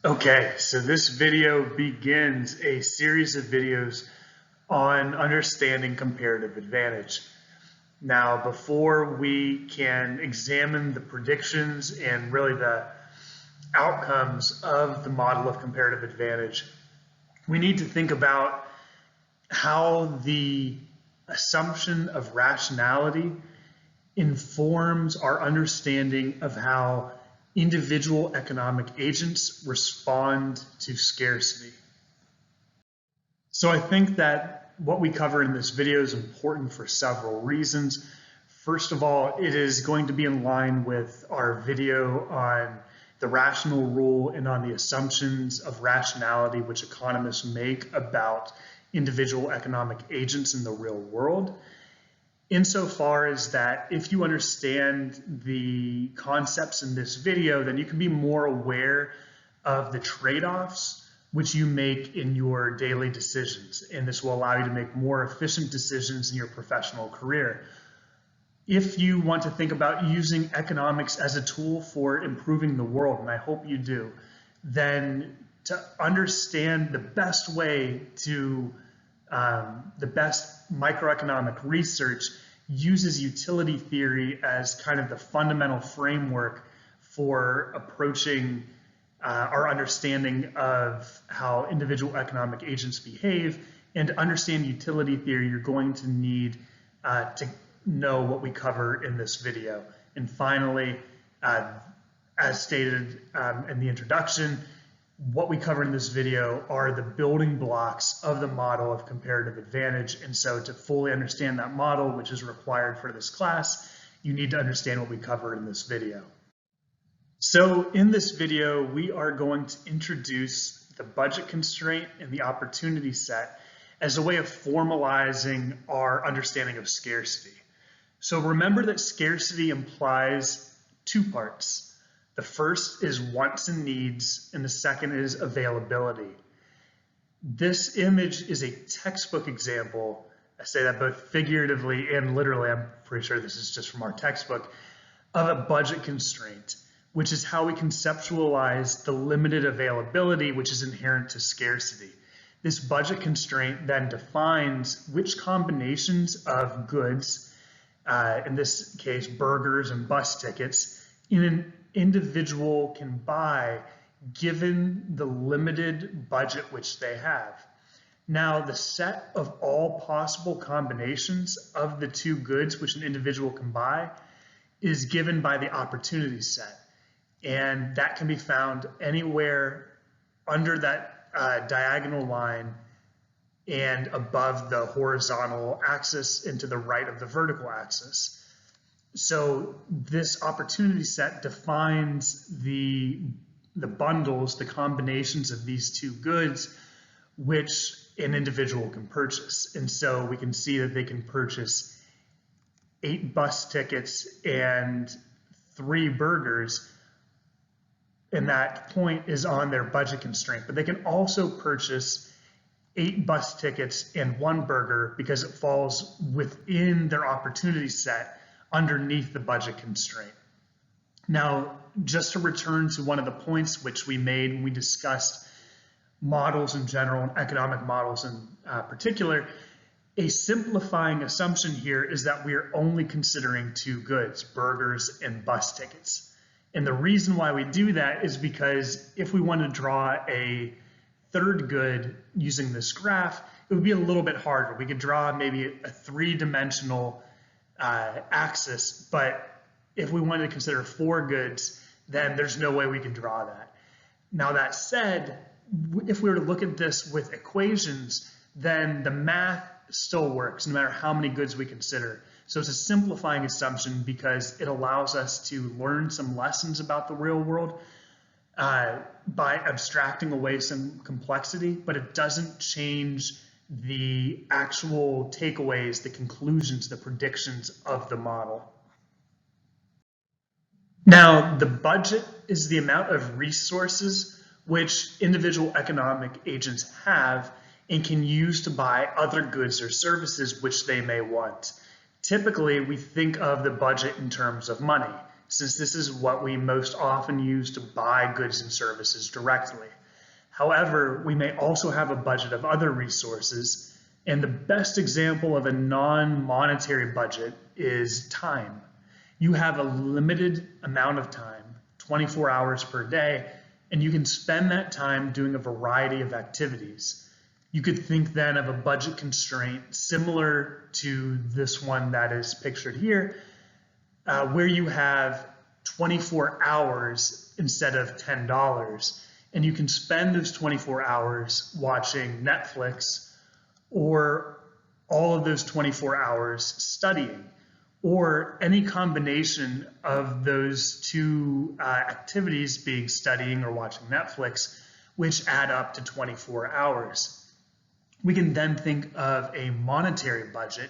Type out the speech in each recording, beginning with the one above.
Okay, so this video begins a series of videos on understanding comparative advantage. Now, before we can examine the predictions and really the outcomes of the model of comparative advantage, we need to think about how the assumption of rationality informs our understanding of how individual economic agents respond to scarcity. So I think that what we cover in this video is important for several reasons. First of all, it is going to be in line with our video on the rational rule and on the assumptions of rationality which economists make about individual economic agents in the real world. Insofar as that if you understand the concepts in this video, then you can be more aware of the trade-offs which you make in your daily decisions. And this will allow you to make more efficient decisions in your professional career. If you want to think about using economics as a tool for improving the world, and I hope you do, then to understand the best way to the best microeconomic research uses utility theory as kind of the fundamental framework for approaching our understanding of how individual economic agents behave. And to understand utility theory, you're going to need to know what we cover in this video. And finally, as stated in the introduction, what we cover in this video are the building blocks of the model of comparative advantage. And so to fully understand that model, which is required for this class, you need to understand what we cover in this video. So in this video, we are going to introduce the budget constraint and the opportunity set as a way of formalizing our understanding of scarcity. So remember that scarcity implies two parts. The first is wants and needs, and the second is availability. This image is a textbook example. I say that both figuratively and literally. I'm pretty sure this is just from our textbook, of a budget constraint, which is how we conceptualize the limited availability which is inherent to scarcity. This budget constraint then defines which combinations of goods, in this case burgers and bus tickets, in an individual can buy given the limited budget which they have. Now, the set of all possible combinations of the two goods which an individual can buy is given by the opportunity set. And that can be found anywhere under that diagonal line and above the horizontal axis and to the right of the vertical axis. So this opportunity set defines the bundles, the combinations of these two goods, which an individual can purchase. And so we can see that they can purchase 8 bus tickets and 3 burgers, and that point is on their budget constraint. But they can also purchase 8 bus tickets and 1 burger because it falls within their opportunity set underneath the budget constraint. Now, just to return to one of the points which we made when we discussed models in general and economic models in particular, a simplifying assumption here is that we are only considering 2 goods, burgers and bus tickets. And the reason why we do that is because if we want to draw a third good using this graph, it would be a little bit harder. We could draw maybe a 3-dimensional axis, but if we wanted to consider 4 goods, then there's no way we could draw that. Now that said, if we were to look at this with equations, then the math still works no matter how many goods we consider. So it's a simplifying assumption because it allows us to learn some lessons about the real world by abstracting away some complexity, but it doesn't change the actual takeaways, the conclusions, the predictions of the model. Now, the budget is the amount of resources which individual economic agents have and can use to buy other goods or services which they may want. Typically, we think of the budget in terms of money. since this is what we most often use to buy goods and services directly. However, we may also have a budget of other resources, and the best example of a non-monetary budget is time. You have a limited amount of time, 24 hours per day, and you can spend that time doing a variety of activities. You could think then of a budget constraint similar to this one that is pictured here, where you have 24 hours instead of $10, and you can spend those 24 hours watching Netflix, or all of those 24 hours studying, or any combination of those two activities, being studying or watching Netflix, which add up to 24 hours. We can then think of a monetary budget.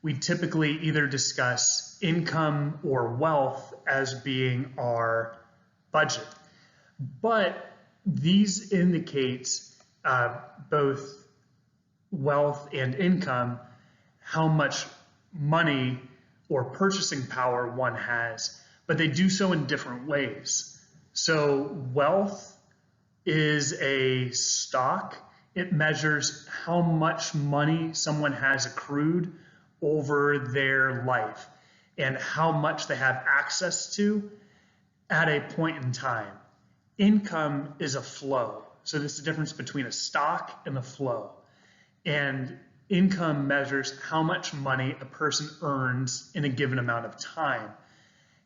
We typically either discuss income or wealth as being our budget, but these indicate both wealth and income, how much money or purchasing power one has, but they do so in different ways. So wealth is a stock. It measures how much money someone has accrued over their life and how much they have access to at a point in time. Income is a flow. So this is the difference between a stock and a flow. And income measures how much money a person earns in a given amount of time.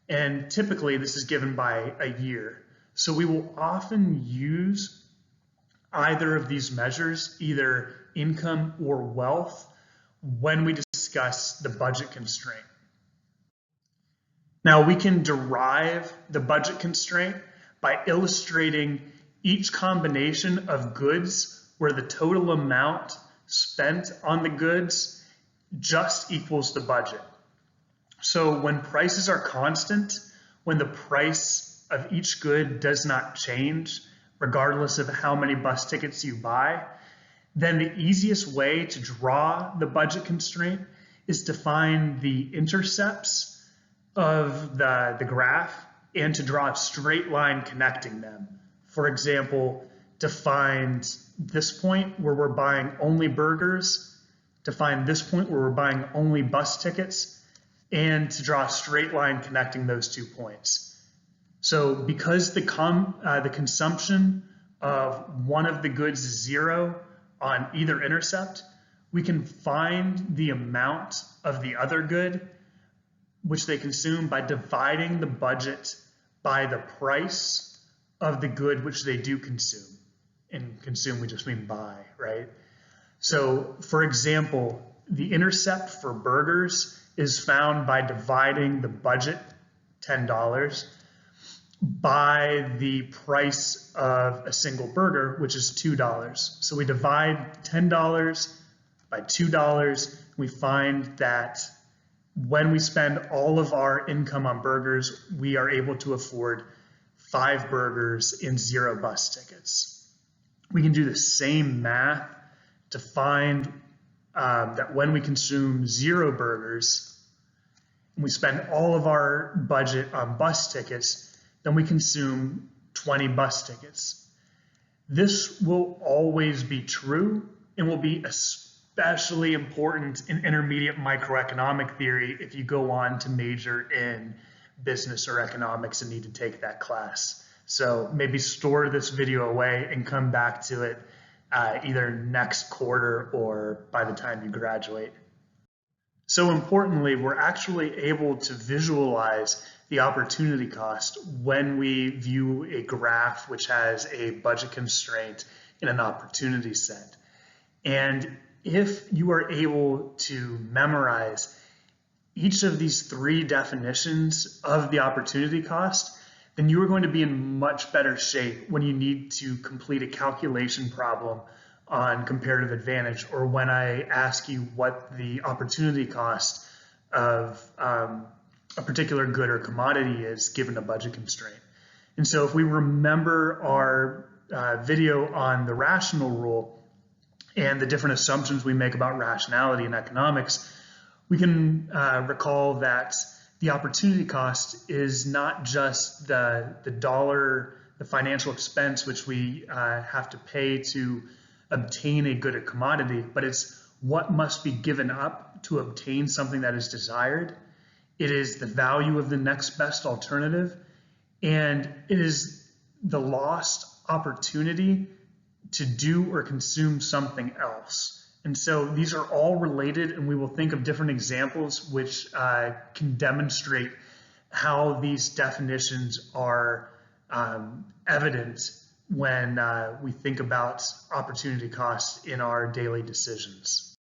And typically this is given by a year. So we will often use either of these measures, either income or wealth, when we discuss the budget constraint. Now we can derive the budget constraint by illustrating each combination of goods where the total amount spent on the goods just equals the budget. So when prices are constant, when the price of each good does not change, regardless of how many bus tickets you buy, then the easiest way to draw the budget constraint is to find the intercepts of the graph and to draw a straight line connecting them. For example, to find this point where we're buying only burgers, to find this point where we're buying only bus tickets, and to draw a straight line connecting those 2 points. So because the consumption of one of the goods is 0 on either intercept, we can find the amount of the other good which they consume by dividing the budget by the price of the good which they do consume. And consume, we just mean buy, right? So for example, the intercept for burgers is found by dividing the budget, $10, by the price of a single burger, which is $2. So we divide $10 by $2. We find that when we spend all of our income on burgers, we are able to afford 5 burgers and 0 bus tickets. We can do the same math to find that when we consume 0 burgers and we spend all of our budget on bus tickets, then we consume 20 bus tickets. This will always be true and will be especially important in intermediate microeconomic theory if you go on to major in business or economics and need to take that class. So maybe store this video away and come back to it either next quarter or by the time you graduate. So importantly, we're actually able to visualize the opportunity cost when we view a graph which has a budget constraint and an opportunity set. And if you are able to memorize each of these 3 definitions of the opportunity cost, then you are going to be in much better shape when you need to complete a calculation problem on comparative advantage, or when I ask you what the opportunity cost of a particular good or commodity is given a budget constraint. And so if we remember our video on the rational rule and the different assumptions we make about rationality in economics, we can recall that the opportunity cost is not just the dollar, the financial expense which we have to pay to obtain a good or commodity, but it's what must be given up to obtain something that is desired. It is the value of the next best alternative, and it is the lost opportunity to do or consume something else. And so these are all related, and we will think of different examples which can demonstrate how these definitions are evident when we think about opportunity costs in our daily decisions.